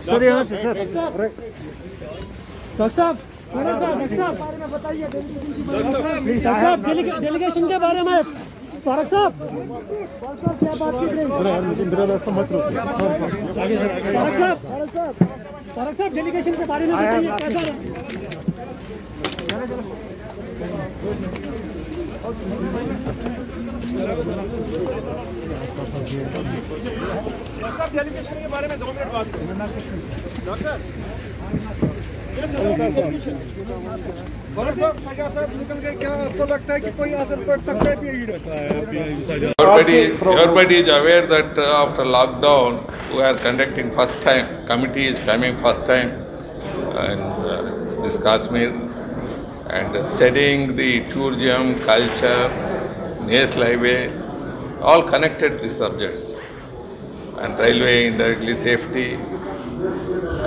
Sir यहाँ से sir doctor साहब बताइए डेलीगेशन के बारे में फारूक साहब क्या बात कर रहे हैं? फारूक साहब डेलीगेशन के बारे में बताइए कैसा डेलीगेशन के बारे में 2 मिनट बात करें। डॉक्टर निकल गए, क्या आपको लगता है कि कोई असर पड़ सकता है? Everybody is aware that after lockdown we are conducting first time, committee is coming first time and this Kashmir and studying the tourism, culture, national highway, all connected these subjects, and railway, indirectly safety,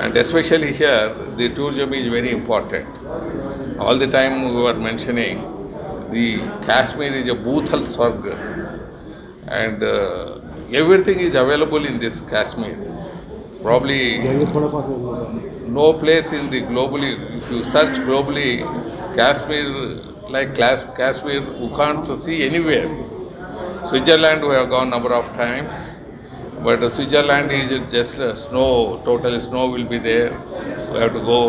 and especially here the tourism is very important. All the time we were mentioning the Kashmir is a Bhuthal Swarga, and everything is available in this Kashmir. Probably no place in the globally, if you search globally, Kashmir, like Kashmir, you can't see anywhere. Switzerland we have gone number of times, but Switzerland is just snow, total snow will be there. We have to go,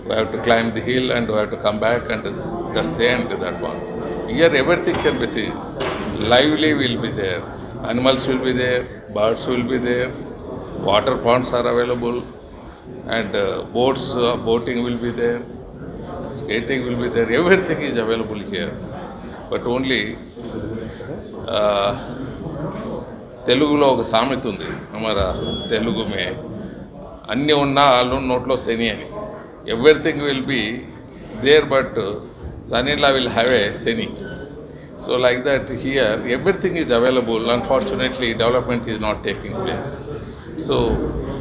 we have to climb the hill and we have to come back, and that's the end of that one. Here everything can be seen. Lively will be there, animals will be there, birds will be there, water ponds are available, and boating will be there, skating will be there, everything is available here. But only తెలుగులో ఒక సామెత ఉంది हमारा తెలుగు में అన్నీ ఉన్నా అల్లు నోట్లో శని అని. Everything will be there but son in law will have a Shani. So like that here everything is available. Unfortunately development is not taking place. So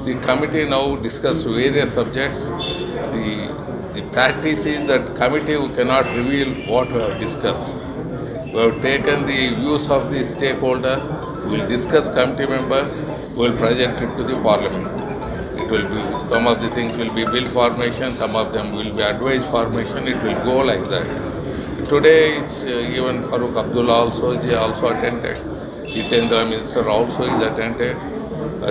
the committee now discuss various subjects. The practice is that committee cannot reveal what we have discussed. We have taken the views of the stakeholders. We will discuss committee members. We will present it to the parliament. It will be, some of the things will be bill formation, some of them will be advice formation. It will go like that. Today it's even Farooq Abdullah also attended. Jitendra minister also is attended.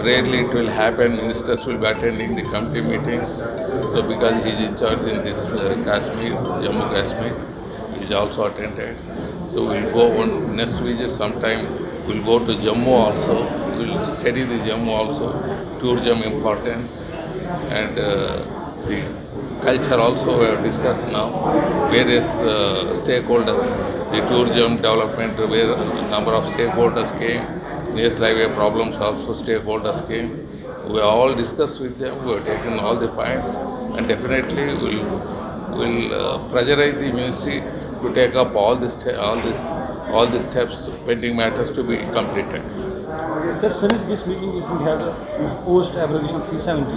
Rarely it will happen, ministers will be attending the committee meetings. So because he is in charge in this Kashmir, Jammu Kashmir, he is also attended. So we'll go on next visit sometime. We'll go to Jammu also. We'll study the Jammu also, tourism importance, and the culture also we have discussed now. Various stakeholders, the tourism development, where a number of stakeholders came. National highway problems also stakeholders came. We all discussed with them. We have taken all the points, and definitely we'll pressurize the ministry to take up all the steps, pending matters to be completed. Sir, since this meeting is being held post abrogation 370,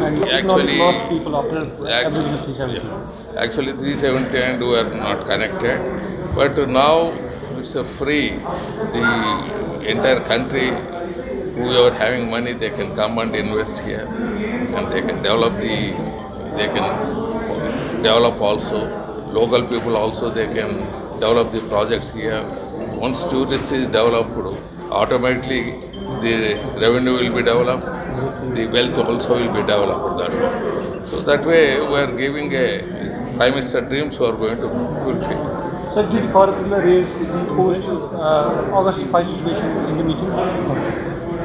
and Actually, lost people after abrogation 370. Yeah. Actually 370 and we are not connected, but now it's a free. The entire country, whoever having money, they can come and invest here, and they can develop also. Local people also, they can develop the projects here. Once tourist is developed, automatically the revenue will be developed, the wealth also will be developed that way. So that way we are giving a Prime Minister dreams we are going to fulfill. Sir, did Farooq raise the post August 5 situation in the meeting?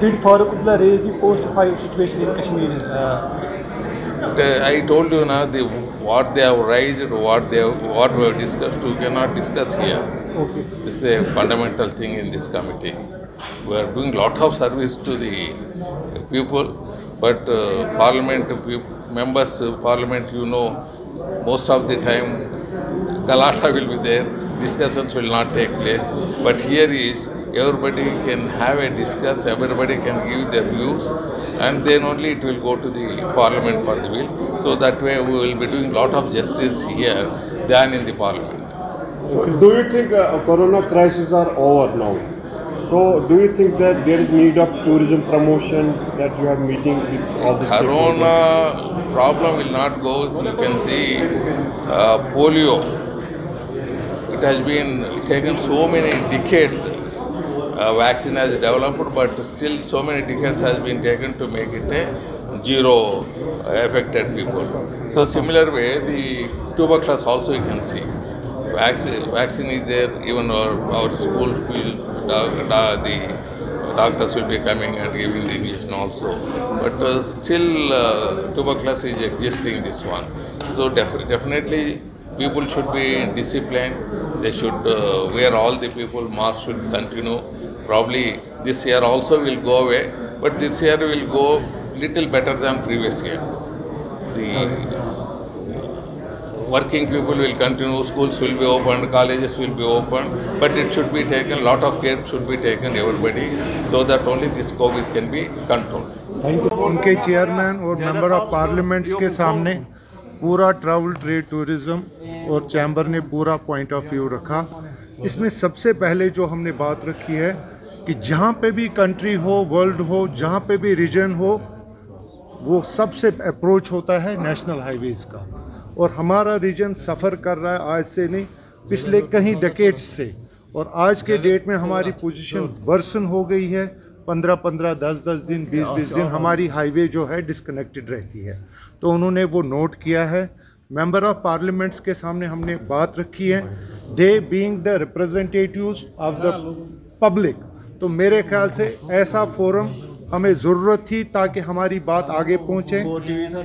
Did Farooq raise the post 5 situation in Kashmir? I told you now what they have raised, what we have discussed, we cannot discuss here. Okay. This is a fundamental thing in this committee. we are doing lot of service to the people, but parliament members, parliament, you know, most of the time galata will be there, discussions will not take place. But here is everybody can have a discuss, everybody can give their views, and then only it will go to the parliament for the bill. So that way we will be doing lot of justice here than in the parliament. So do you think corona crisis are over now? So do you think that there is need of tourism promotion, that you have meeting with all the Corona problem will not go. So you can see polio. It has been taken so many decades. Vaccine has developed, but still so many decades has been taken to make it a zero affected people. So similar way, the tuberculosis also you can see. Vaccine is there, even our school will, the doctors will be coming and giving the injection also. But still tuberculosis is existing, this one. So definitely people should be disciplined. They should wear, all the people, masks should continue. Probably this year also will go away, but this year will go little better than previous year. The working people will continue, schools will be opened, colleges will be opened, but it should be taken, lot of care should be taken, everybody, so that only this COVID can be controlled. उनके chairman और member of parliaments के सामने पूरा travel, trade, tourism और chamber ने पूरा point of view रखा। इसमें सबसे पहले जो हमने बात रखी है कि जहाँ पे भी कंट्री हो, वर्ल्ड हो, जहाँ पे भी रीजन हो, वो सबसे अप्रोच होता है नेशनल हाईवेज़ का। और हमारा रीजन सफ़र कर रहा है आज से नहीं, पिछले कहीं डेकेड्स से, और आज के डेट में हमारी पोजीशन वर्सन हो गई है। 15-15, 10-10 दिन, 20-20 दिन हमारी हाईवे जो है डिस्कनेक्टेड रहती है। तो उन्होंने वो नोट किया है। मेंबर ऑफ पार्लियामेंट्स के सामने हमने बात रखी है, they being the representatives of the public. तो मेरे ख्याल से ऐसा फोरम हमें ज़रूरत थी ताकि हमारी बात आगे पहुँचे।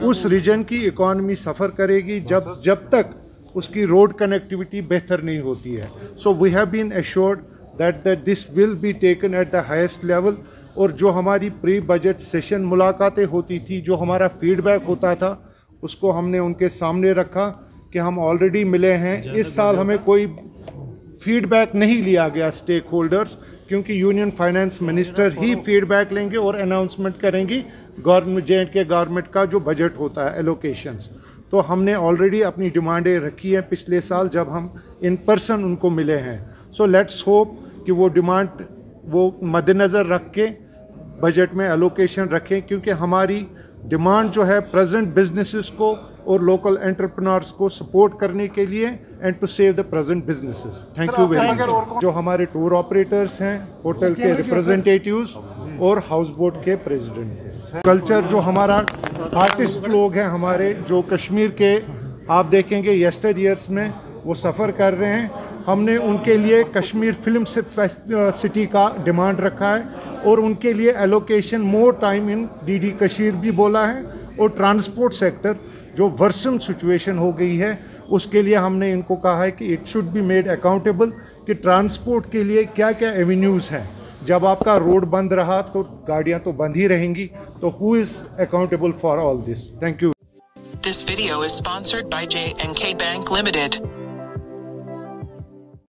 उस रीजन की इकॉनमी सफ़र करेगी जब तक उसकी रोड कनेक्टिविटी बेहतर नहीं होती है। So we have been assured that this will be taken at the highest level. और जो हमारी प्री बजट सेशन मुलाकातें होती थी, जो हमारा फीडबैक होता था, उसको हमने उनके सामने रखा कि हम ऑलरेडी मिले हैं। इस साल हमें कोई फीडबैक नहीं लिया गया स्टेक होल्डर्स, क्योंकि यूनियन फाइनेंस मिनिस्टर ही फीडबैक लेंगे और अनाउंसमेंट करेंगी गवर्नमेंट, जे&के गवर्नमेंट का जो बजट होता है, एलोकेशंस। तो हमने ऑलरेडी अपनी डिमांडें रखी हैं पिछले साल जब हम इन पर्सन उनको मिले हैं। सो लेट्स होप कि वो डिमांड वो मद्देनज़र रख के बजट में एलोकेशन रखें, क्योंकि हमारी डिमांड जो है प्रेजेंट बिजनेसेस को और लोकल एंटरप्रेन्योर्स को सपोर्ट करने के लिए and to save the present businesses. Thank you very much. जो हमारे टूर ऑपरेटर्स हैं, होटल के रिप्रेजेंटेटिव्स और हाउस बोट के प्रेसिडेंट हैं। कल्चर जो हमारा आर्टिस्ट लोग हैं हमारे, जो कश्मीर के आप देखेंगे यस्टर ईयर्स में वो सफ़र कर रहे हैं, हमने उनके लिए कश्मीर फिल्म सिटी का डिमांड रखा है और उनके लिए allocation more time in DD Kashmir भी बोला है। और ट्रांसपोर्ट सेक्टर जो वर्सन सिचुएशन हो गई है, उसके लिए हमने इनको कहा है कि it should be made accountable कि ट्रांसपोर्ट के लिए क्या क्या एवेन्यूज़ हैं। जब आपका रोड बंद रहा तो गाड़ियाँ तो बंद ही रहेंगी, तो who is accountable for all this? Thank you. This video is sponsored by J&K Bank Limited.